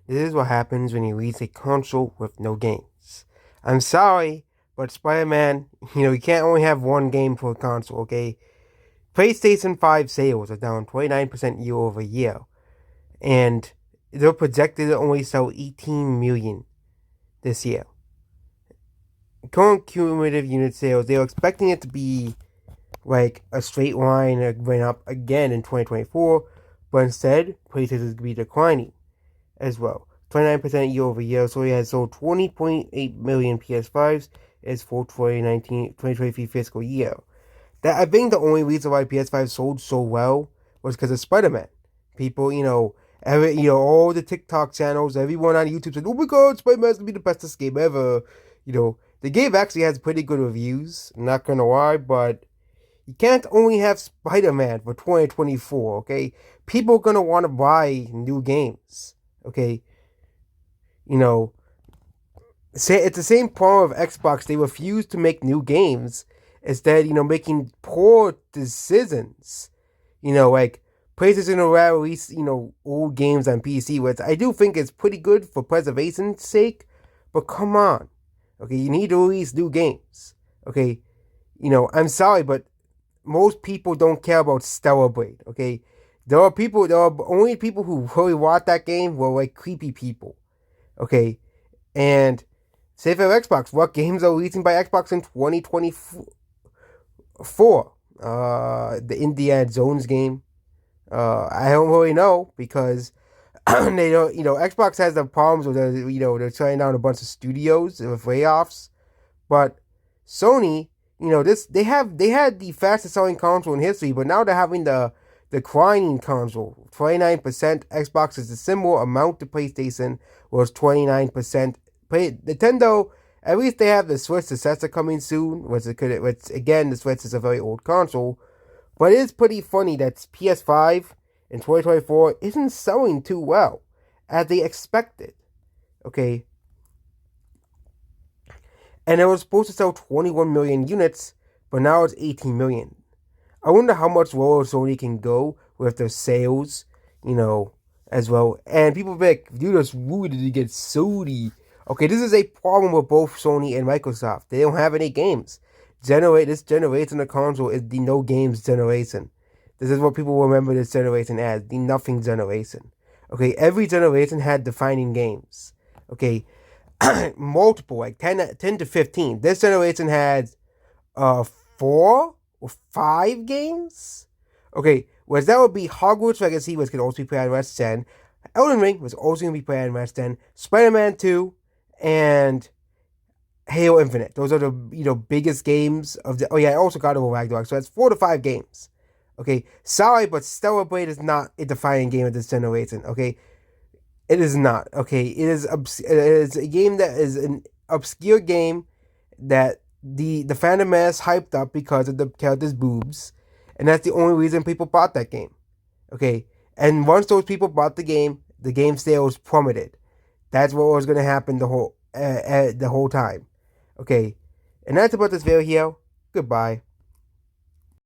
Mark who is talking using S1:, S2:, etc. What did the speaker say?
S1: This is what happens when you release a console with no games. I'm sorry, but Spider-Man, you can't only have one game per console, okay? PlayStation 5 sales are down 29% year over year, and they're projected to only sell 18 million this year. Current cumulative unit sales, they're expecting it to be like a straight line going up again in 2024, but instead, PlayStation is going to be declining as well. 29% year over year, so he has sold 20.8 million PS5s as for 2023 fiscal year. That I think the only reason why PS5 sold so well was because of Spider-Man. People, all the TikTok channels, everyone on YouTube said, "Oh my God, Spider-Man's gonna be the bestest game ever." The game actually has pretty good reviews. I'm not gonna lie, but you can't only have Spider-Man for 2024. Okay, people are gonna want to buy new games. Okay, you know, it's the same problem of Xbox. They refuse to make new games. Instead, making poor decisions. Like PlayStation will release, old games on PC, which I do think is pretty good for preservation's sake. But come on. Okay, you need to release new games. Okay. I'm sorry, but most people don't care about Stellar Blade. Okay. There are only people who really want that game were like creepy people. Okay. And say for Xbox, what games are releasing by Xbox in 2024? The Indiana Jones game. I don't really know because they don't. Xbox has the problems with they're shutting down a bunch of studios with layoffs, but Sony, they had the fastest selling console in history, but now they're having the declining console. 29%. Xbox is a similar amount to PlayStation, was 29%. Nintendo, at least they have the Switch successor coming soon, which again, the Switch is a very old console. But it is pretty funny that PS5 in 2024 isn't selling too well as they expected. Okay. And it was supposed to sell 21 million units, but now it's 18 million. I wonder how much lower Sony can go with their sales, as well. And people be like, you just rooted to get Sony. Okay, this is a problem with both Sony and Microsoft. They don't have any games. This generation of console is the no games generation. This is what people remember this generation as, the nothing generation. Okay, every generation had defining games. Okay, multiple, like 10 to 15. This generation had 4 or 5 games. Okay, whereas that would be Hogwarts Legacy, which could also be played on West 10. Elden Ring was also going to be played on West 10. Spider-Man 2 and Halo Infinite. Those are the biggest games of the. Oh yeah, I also got over Ragnarok. So that's 4 to 5 games. Okay, sorry, but Stellar Blade is not a defining game of this generation. Okay, it is not. Okay, it is a game that is an obscure game that the fandom has hyped up because of the character's boobs, and that's the only reason people bought that game. Okay, and once those people bought the game sales plummeted. That's what was going to happen the whole time. Okay, and that's about this video here. Goodbye.